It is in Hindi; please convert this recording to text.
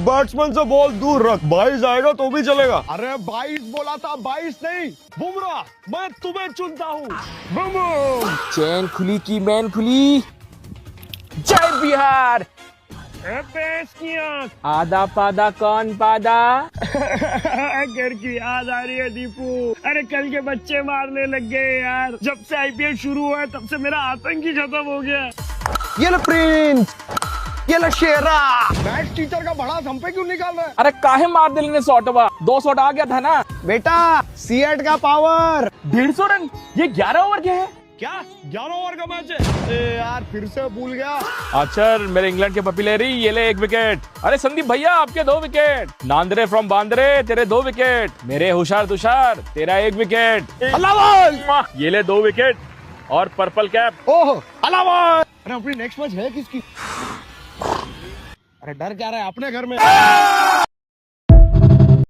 बैट्समैन से बॉल दूर रख, 22 आएगा तो भी चलेगा। अरे 22 बोला था, 22 नहीं। बुमराह, मैं तुम्हें चुनता हूँ। बुमराह। चैन खुली की मैन खुली। जय बिहार। आधा पादा कौन पादा। घर की याद आ रही है दीपू। अरे कल के बच्चे मारने लग गए यार। जब से आईपीएल शुरू हुआ है तब से मेरा आतंक ही खत्म हो गया। ये लो प्रिंस, ये लो शेरा। मैथ टीचर का बड़ा हम पे क्यों निकाल रहा है? अरे काहे मार दिल ने शॉटवा, 2 शॉट आ गया था ना बेटा, सीएट का पावर 150 रन। ये 11 ओवर के है क्या? 11 ओवर का मैच है यार, फिर से भूल गया। अच्छा मेरे इंग्लैंड के पपीलेरी, ये ले 1 विकेट। अरे संदीप भैया आपके 2 विकेट। नांदरे फ्रॉम बांद्रे, तेरे 2 विकेट। मेरे हुशार तुषार, तेरा 1 विकेट। अल्लाह, ये ले 2 विकेट और पर्पल कैप। ओह अल्लाह। अरे अपनी नेक्स्ट मैच है किसकी? अरे डर क्या रहा है अपने घर में।